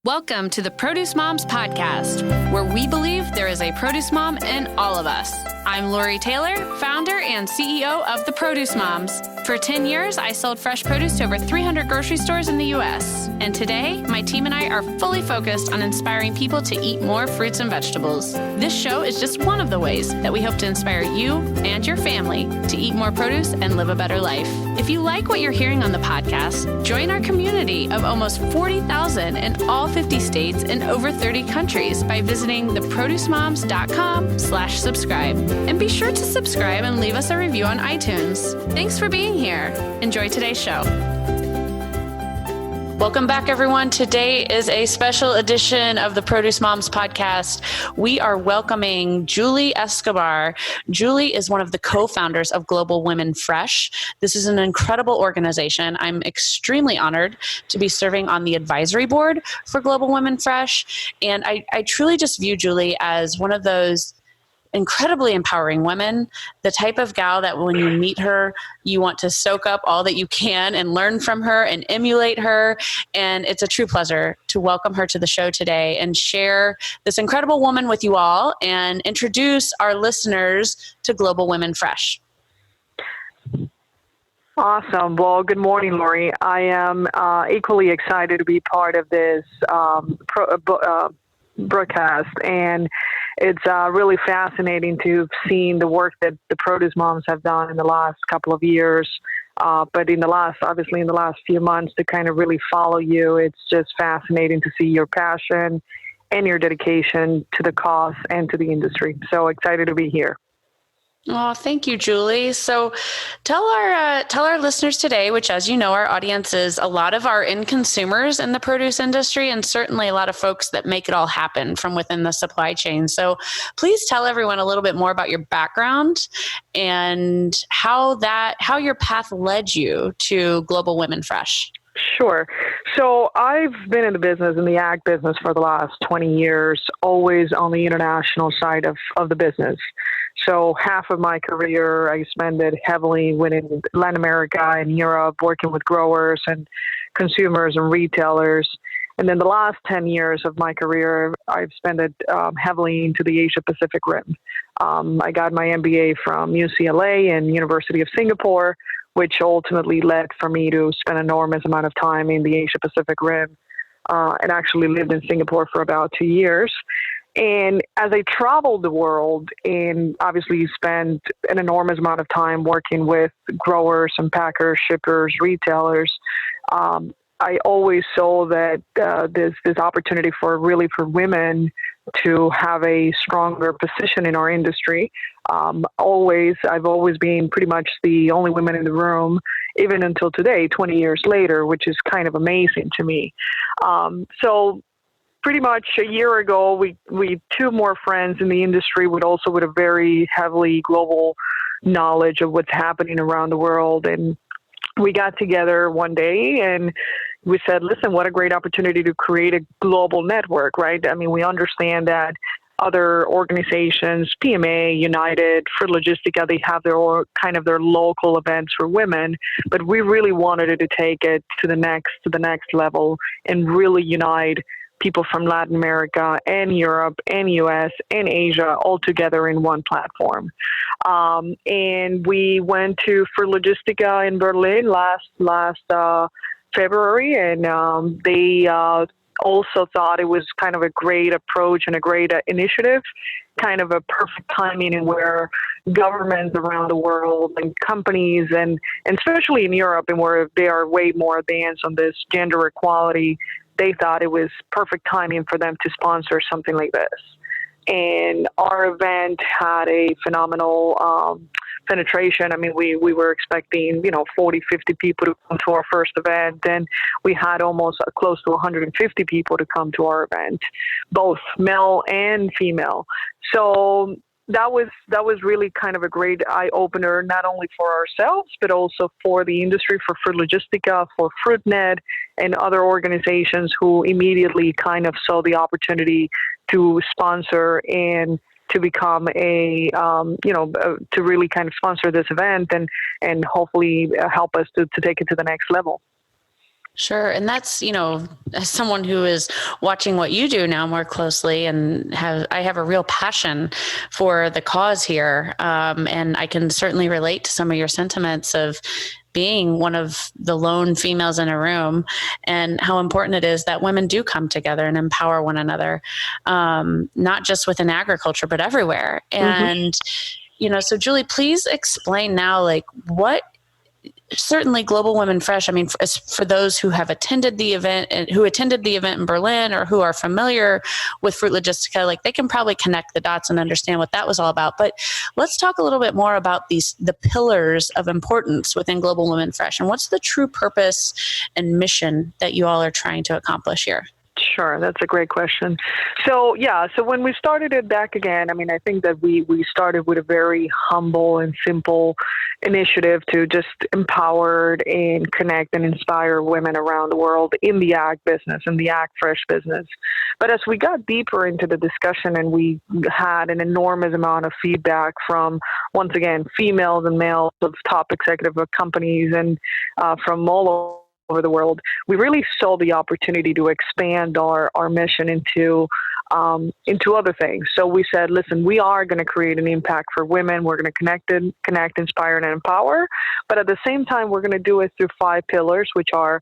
Welcome to the Produce Moms Podcast, where we believe there is a produce mom in all of us. I'm Lori Taylor, founder and CEO of the Produce Moms. For 10 years, I sold fresh produce to over 300 grocery stores in the U.S. And today, my team and I are fully focused on inspiring people to eat more fruits and vegetables. This show is just one of the ways that we hope to inspire you and your family to eat more produce and live a better life. If you like what you're hearing on the podcast, join our community of almost 40,000 in all 50 states and over 30 countries by visiting theproducemoms.com/subscribe. And be sure to subscribe and leave us a review on iTunes. Thanks for being here. Enjoy today's show. Welcome back, everyone. Today is a special edition of the Produce Moms Podcast. We are welcoming Julie Escobar. Julie is one of the co-founders of Global Women Fresh. This is an incredible organization. I'm extremely honored to be serving on the advisory board for Global Women Fresh. And I truly just view Julie as one of those incredibly empowering women, the type of gal that when you meet her, you want to soak up all that you can and learn from her and emulate her. And it's a true pleasure to welcome her to the show today and share this incredible woman with you all and introduce our listeners to Global Women Fresh. Awesome. Well, good morning, Lori. I am equally excited to be part of this broadcast, and it's really fascinating to have seen the work that the Produce Moms have done in the last couple of years. But in the last few months to kind of really follow you, it's just fascinating to see your passion and your dedication to the cause and to the industry. So excited to be here. Oh, thank you, Julie. So tell our listeners today, which, as you know, our audience is a lot of our end consumers in the produce industry and certainly a lot of folks that make it all happen from within the supply chain. So please tell everyone a little bit more about your background and how your path led you to Global Women Fresh. Sure. So I've been in the business, in the ag business for the last 20 years, always on the international side of the business. So half of my career, I spent it heavily within Latin America and Europe, working with growers and consumers and retailers. And then the last 10 years of my career, I've spent it heavily into the Asia Pacific Rim. I got my MBA from U.S.A. and University of Singapore, which ultimately led for me to spend an enormous amount of time in the Asia Pacific Rim, and actually lived in Singapore for about 2 years. And as I traveled the world and obviously spent an enormous amount of time working with growers and packers, shippers, retailers, I always saw that there's this opportunity for women to have a stronger position in our industry. I've always been pretty much the only woman in the room, even until today, 20 years later, which is kind of amazing to me. So pretty much a year ago, we two more friends in the industry with a very heavily global knowledge of what's happening around the world. And we got together one day and we said, listen, what a great opportunity to create a global network, right? I mean, we understand that other organizations, PMA, United, Fruit Logistica, they have their local events for women, but we really wanted to take it to the next level and really unite people from Latin America and Europe and U.S. and Asia all together in one platform. And we went to Fruit Logistica in Berlin last February, and they also thought it was kind of a great approach and a great initiative, kind of a perfect timing in where governments around the world and companies and especially in Europe and where they are way more advanced on this gender equality, they thought it was perfect timing for them to sponsor something like this. And our event had a phenomenal penetration. I mean, we were expecting, 40, 50 people to come to our first event, and we had almost close to 150 people to come to our event, both male and female. So that was really kind of a great eye opener, not only for ourselves, but also for the industry, for Fruit Logistica, for FruitNet, and other organizations who immediately kind of saw the opportunity to sponsor and to become to really kind of sponsor this event and hopefully help us to take it to the next level. Sure. And that's, as someone who is watching what you do now more closely and I have a real passion for the cause here. And I can certainly relate to some of your sentiments of being one of the lone females in a room and how important it is that women do come together and empower one another, not just within agriculture, but everywhere. And, so Julie, please explain now, like what certainly Global Women Fresh. I mean, for those who have attended the event and who attended the event in Berlin or who are familiar with Fruit Logistica, like they can probably connect the dots and understand what that was all about. But let's talk a little bit more about the pillars of importance within Global Women Fresh and what's the true purpose and mission that you all are trying to accomplish here. Sure, that's a great question. So when we started it back again, I mean, I think that we started with a very humble and simple initiative to just empower and connect and inspire women around the world in the ag business, in the ag fresh business. But as we got deeper into the discussion and we had an enormous amount of feedback from, once again, females and males of top executive companies and from all over the world, we really saw the opportunity to expand our mission into other things. So we said, listen, we are going to create an impact for women. We're going to connect, inspire, and empower. But at the same time, we're going to do it through 5 pillars, which are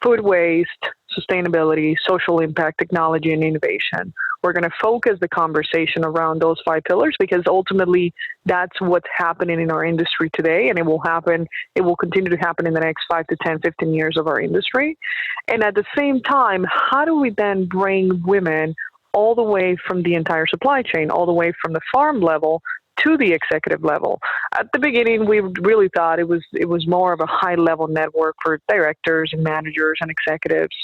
food waste, sustainability, social impact, technology, and innovation. We're going to focus the conversation around those 5 pillars because ultimately that's what's happening in our industry today, and it will continue to happen in the next 5 to 10, 15 years of our industry. And at the same time, how do we then bring women all the way from the entire supply chain, all the way from the farm level to the executive level? At the beginning, we really thought it was more of a high-level network for directors and managers and executives.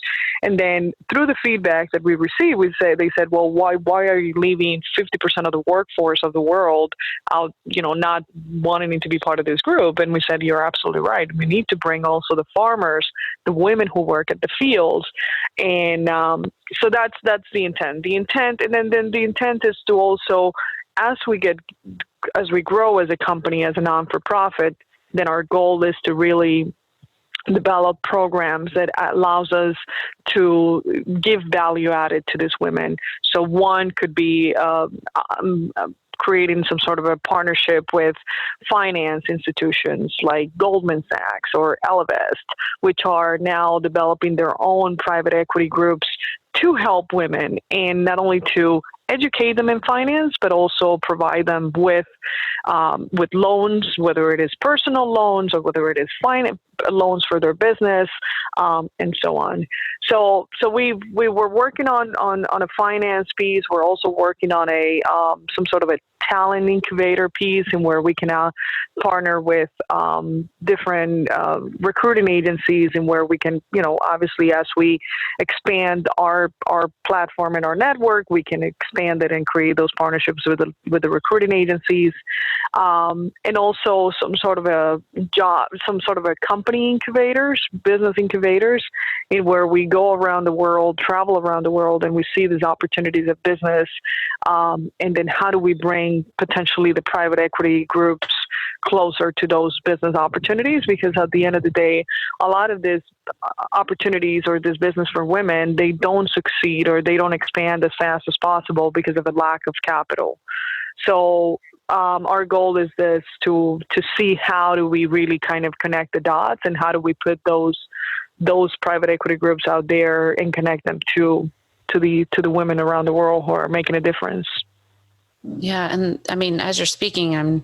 And then through the feedback that we received, they said, well, why are you leaving 50% of the workforce of the world out, not wanting to be part of this group? And we said, you're absolutely right. We need to bring also the farmers, the women who work at the fields. And so that's the intent. And then the intent is to also, as we grow as a company, as a non-for-profit, then our goal is to really develop programs that allows us to give value added to these women. So one could be creating some sort of a partnership with finance institutions like Goldman Sachs or Ellevest, which are now developing their own private equity groups to help women, and not only to educate them in finance, but also provide them with loans, whether it is personal loans or whether it is loans for their business, and so on. So we were working on a finance piece. We're also working on some sort of a talent incubator piece, and where we can partner with different recruiting agencies, and where we can, obviously as we expand our platform and our network, we can expand it and create those partnerships with the recruiting agencies, and also some sort of a company incubators, business incubators, in where we go around the world, travel around the world, and we see these opportunities of business, and then how do we bring potentially the private equity groups closer to those business opportunities? Because at the end of the day, a lot of these opportunities or this business for women, they don't succeed or they don't expand as fast as possible because of a lack of capital. So our goal is this, to see how do we really kind of connect the dots, and how do we put those private equity groups out there and connect them to the women around the world who are making a difference. Yeah. And I mean, as you're speaking, I'm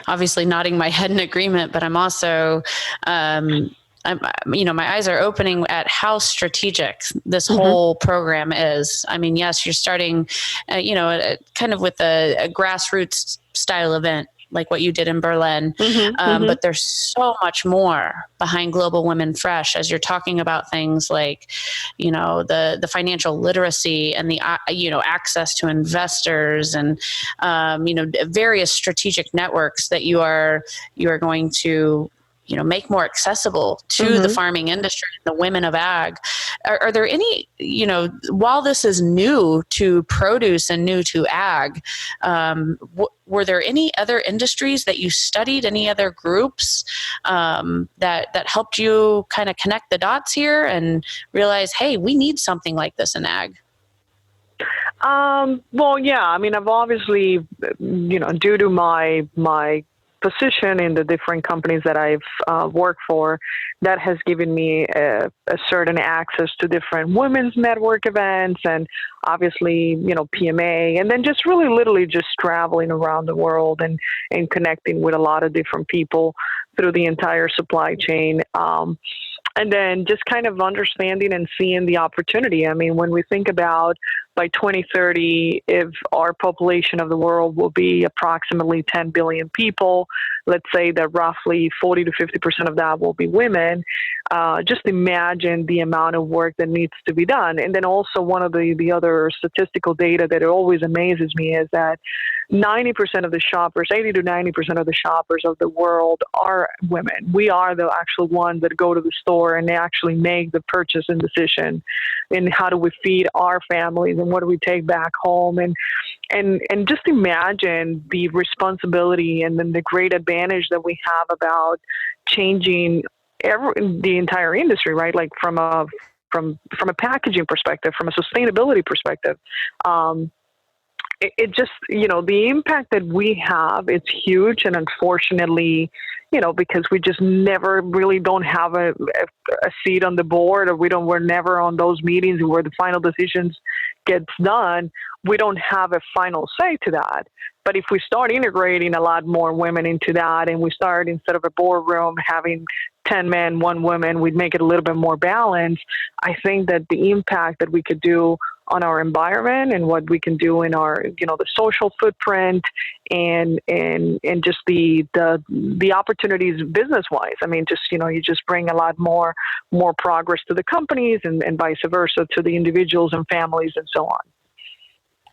obviously nodding my head in agreement, but I'm also, my eyes are opening at how strategic this whole program is. I mean, yes, you're starting, kind of with a grassroots style event like what you did in Berlin. But there's so much more behind Global Women Fresh, as you're talking about things like, the financial literacy and the, access to investors and, various strategic networks that you are going to, make more accessible to the farming industry, the women of ag. Are there any, while this is new to produce and new to ag, were there any other industries that you studied, any other groups that helped you kind of connect the dots here and realize, hey, we need something like this in ag? Well, yeah, I mean, I've obviously, due to my position in the different companies that I've worked for, that has given me a certain access to different women's network events and obviously, PMA, and then just really literally just traveling around the world and connecting with a lot of different people through the entire supply chain. And then just kind of understanding and seeing the opportunity. I mean, when we think about by 2030, if our population of the world will be approximately 10 billion people, let's say that roughly 40 to 50% of that will be women, just imagine the amount of work that needs to be done. And then also one of the other statistical data that always amazes me is that 90% of the shoppers, 80 to 90% of the shoppers of the world are women. We are the actual ones that go to the store and they actually make the purchasing decision. And how do we feed our families and what do we take back home? And just imagine the responsibility and then the great advantage that we have about changing the entire industry, right? Like from a packaging perspective, from a sustainability perspective. It just, the impact that we have, it's huge. And unfortunately, because we just never really don't have a seat on the board, or we're never on those meetings where the final decisions gets done, we don't have a final say to that. But if we start integrating a lot more women into that, and we start, instead of a boardroom having 10 men, 1 woman, we'd make it a little bit more balanced. I think that the impact that we could do on our environment and what we can do in our, the social footprint and just the opportunities business wise. I mean, just, you just bring a lot more progress to the companies and vice versa to the individuals and families and so on.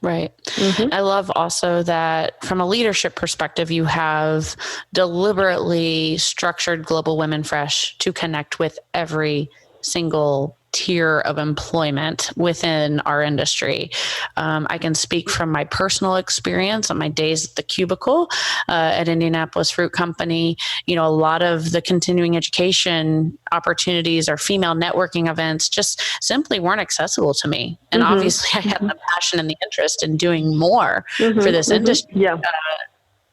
Right. Mm-hmm. I love also that from a leadership perspective, you have deliberately structured Global Women Fresh to connect with every single tier of employment within our industry. I can speak from my personal experience on my days at the cubicle at Indianapolis Fruit Company. A lot of the continuing education opportunities or female networking events just simply weren't accessible to me. And obviously I had the passion and the interest in doing more for this industry. Yeah.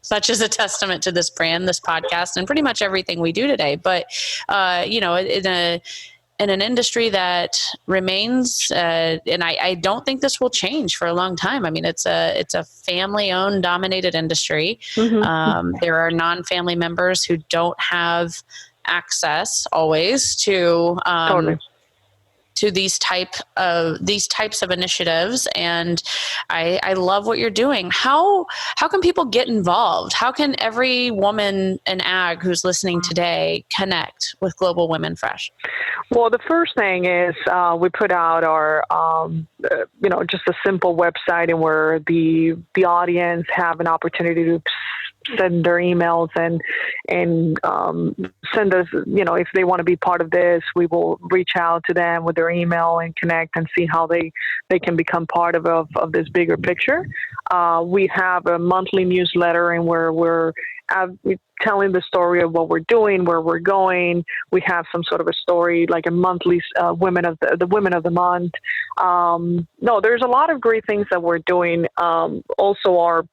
Such as a testament to this brand, this podcast, and pretty much everything we do today. But, in an industry that remains, and I don't think this will change for a long time. I mean, it's a family-owned, dominated industry. There are non-family members who don't have access always to Totally. To these types of initiatives, and I love what you're doing. How can people get involved? How can every woman in ag who's listening today connect with Global Women Fresh? Well, the first thing is we put out our just a simple website, and where the audience have an opportunity to send their emails and send us, if they want to be part of this, we will reach out to them with their email and connect and see how they can become part of this bigger picture. We have a monthly newsletter, and where we're telling the story of what we're doing, where we're going. We have some sort of a story, like a monthly Women of the Month. No, there's a lot of great things that we're doing. Also, our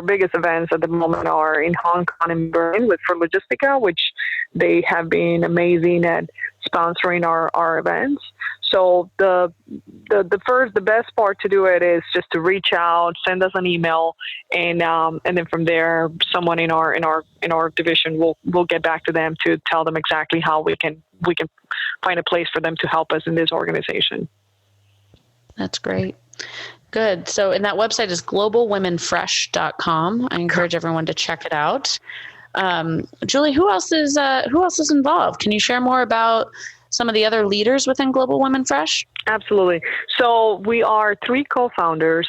biggest events at the moment are in Hong Kong and Berlin for Logistica, which they have been amazing at sponsoring our events. So the best part to do it is just to reach out, send us an email, and then from there, someone in our division will get back to them to tell them exactly how we can find a place for them to help us in this organization. That's great. Good. So, and that website is globalwomenfresh.com. I encourage everyone to check it out. Julie, who else is involved? Can you share more about some of the other leaders within Global Women Fresh? Absolutely. So we are three co-founders.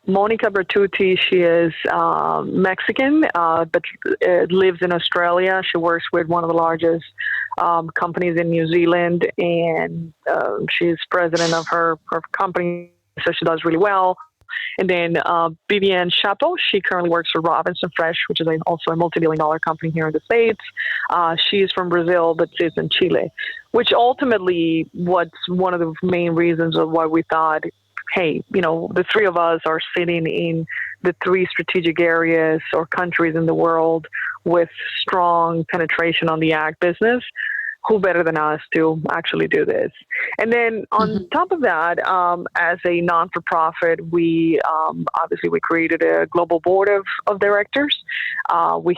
Monica Bratuti, she is Mexican, but lives in Australia. She works with one of the largest companies in New Zealand, and she's president of her company, so she does really well. And then Viviane Schappo, she currently works for Robinson Fresh, which is also a multi-billion-dollar company here in the States. She is from Brazil, but sits in Chile, which ultimately what's one of the main reasons of why we thought, hey, the three of us are sitting in the three strategic areas or countries in the world with strong penetration on the ag business. Who better than us to actually do this? And then on top of that, as a non-for-profit, we obviously we created a global board of directors. We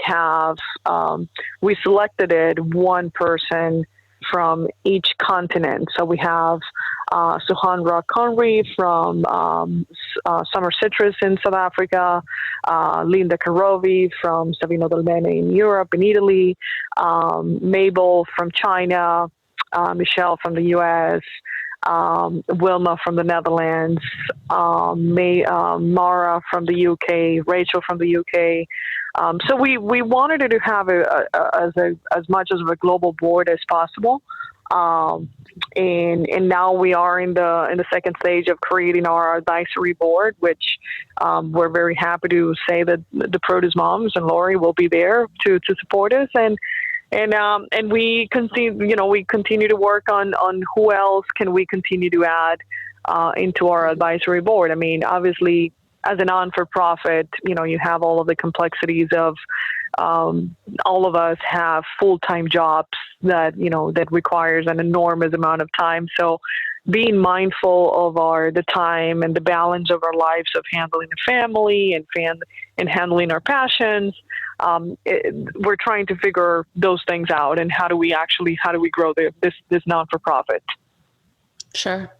selected one person from each continent. So we have Suhandra Conry from Summer Citrus in South Africa, Linda Karovi from Savino del Bene in Europe and Italy, Mabel from China, Michelle from the U.S., Wilma from the Netherlands, Mara from the UK, Rachel from the UK. So we wanted to have as much of a global board as possible. And now we are in the second stage of creating our advisory board, which we're very happy to say that the Produce Moms and Lori will be there to support us, and we continue to work on who else can we continue to add into our advisory board. I mean, obviously, as a non-for-profit, you have all of the complexities of all of us have full-time jobs that requires an enormous amount of time. So being mindful of the time and the balance of our lives of handling the family and handling our passions, we're trying to figure those things out, and how do we grow this non-for-profit. Sure.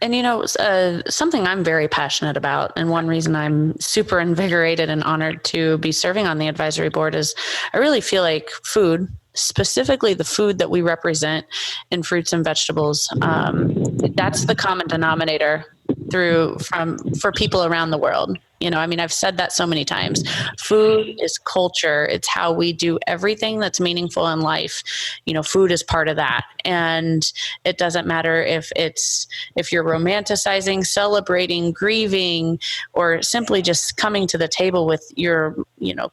And, something I'm very passionate about, and one reason I'm super invigorated and honored to be serving on the advisory board is I really feel like food, specifically the food that we represent in fruits and vegetables, that's the common denominator for people around the world. I've said that so many times. Food is culture. It's how we do everything that's meaningful in life. Food is part of that. And it doesn't matter if you're romanticizing, celebrating, grieving, or simply just coming to the table with your,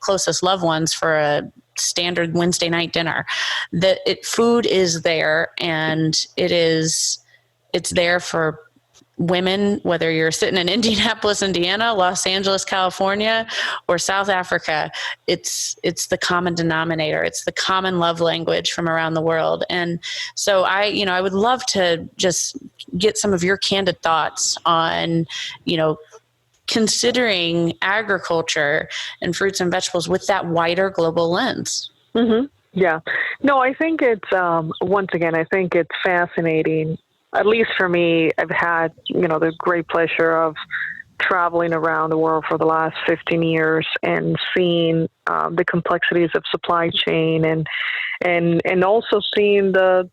closest loved ones for a standard Wednesday night dinner. Food is there, and it's there for women, whether you're sitting in Indianapolis, Indiana, Los Angeles, California, or South Africa. It's the common denominator. It's the common love language from around the world. And so I would love to just get some of your candid thoughts on, considering agriculture and fruits and vegetables with that wider global lens. Mm-hmm. Yeah. No, I think it's, once again, I think it's fascinating. At least for me, I've had, the great pleasure of traveling around the world for the last 15 years and seeing the complexities of supply chain and also seeing the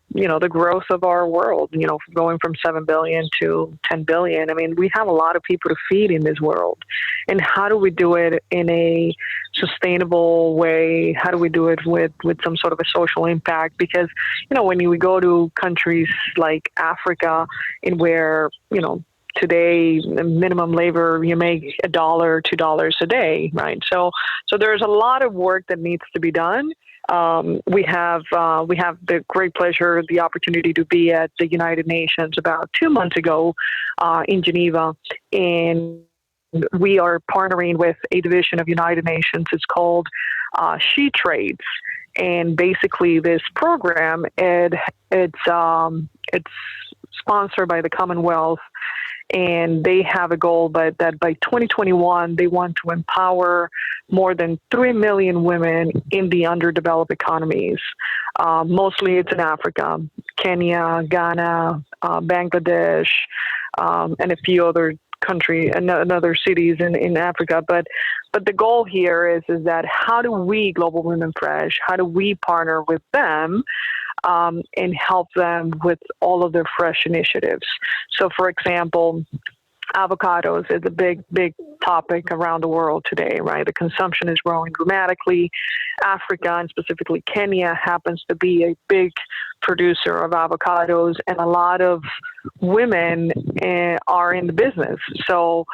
growth of our world, going from 7 billion to 10 billion. I mean, we have a lot of people to feed in this world. And how do we do it in a sustainable way? How do we do it with some sort of a social impact? Because, when we go to countries like Africa, in where, today, minimum labor, you make $1, $2 a day, right? So there's a lot of work that needs to be done. We have the great pleasure, the opportunity to be at the United Nations about 2 months ago in Geneva, and we are partnering with a division of United Nations. It's called She Trades, and basically this program it's sponsored by the Commonwealth. And they have a goal that by 2021, they want to empower more than 3 million women in the underdeveloped economies. Mostly it's in Africa, Kenya, Ghana, Bangladesh, and a few other countries and other cities in Africa. But the goal here is that how do we, Global Women Fresh, how do we partner with them and help them with all of their fresh initiatives. So, for example, avocados is a big topic around the world today, right? The consumption is growing dramatically. Africa, and specifically Kenya, happens to be a big producer of avocados, and a lot of women are in the business. So,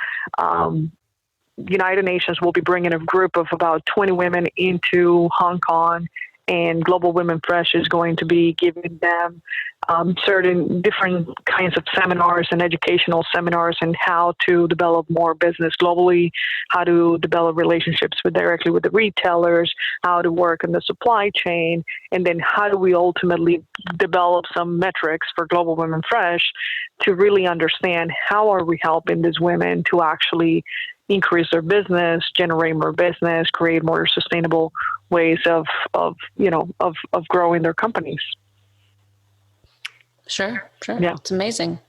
United Nations will be bringing a group of about 20 women into Hong Kong, and Global Women Fresh is going to be giving them certain different kinds of seminars and educational seminars on how to develop more business globally, how to develop relationships directly with the retailers, how to work in the supply chain, and then how do we ultimately develop some metrics for Global Women Fresh to really understand how are we helping these women to actually increase their business, generate more business, create more sustainable ways of growing their companies. Sure. Yeah. It's amazing.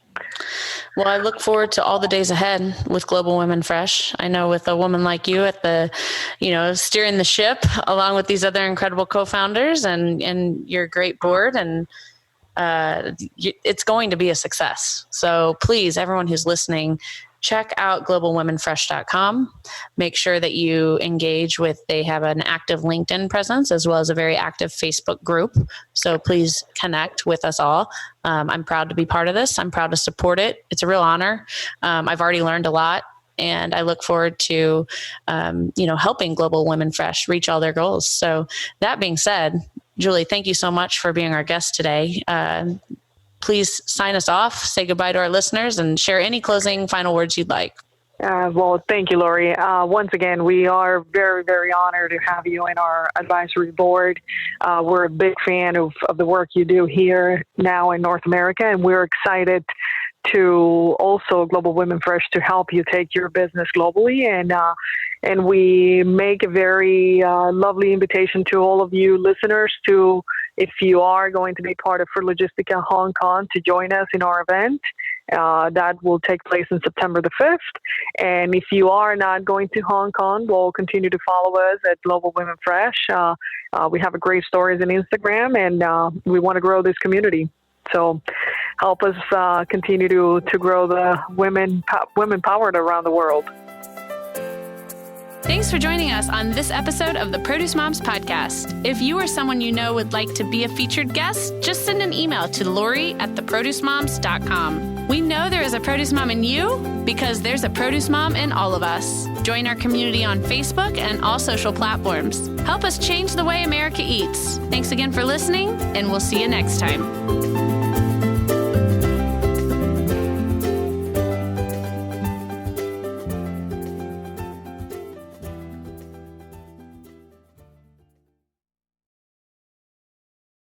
Well, I look forward to all the days ahead with Global Women Fresh. I know with a woman like you at the, steering the ship along with these other incredible co-founders and your great board, and it's going to be a success. So please, everyone who's listening, check out globalwomenfresh.com. Make sure that you engage with, they have an active LinkedIn presence as well as a very active Facebook group. So please connect with us all. I'm proud to be part of this. I'm proud to support it. It's a real honor. I've already learned a lot, and I look forward to, helping Global Women Fresh reach all their goals. So that being said, Julie, thank you so much for being our guest today. Please sign us off, say goodbye to our listeners, and share any closing final words you'd like. Well, thank you, Lori. Once again, we are very, very honored to have you in our advisory board. We're a big fan of the work you do here now in North America, and we're excited to also Global Women Fresh to help you take your business globally. And we make a very lovely invitation to all of you listeners to, if you are going to be part of For Logistica Hong Kong, to join us in our event. That will take place on September the 5th. And if you are not going to Hong Kong, we'll continue to follow us at Global Women Fresh. We have a great stories on Instagram, and we want to grow this community. So help us continue to grow the women powered around the world. Thanks for joining us on this episode of the Produce Moms Podcast. If you or someone you know would like to be a featured guest, just send an email to lori@theproducemoms.com. We know there is a produce mom in you because there's a produce mom in all of us. Join our community on Facebook and all social platforms. Help us change the way America eats. Thanks again for listening, and we'll see you next time.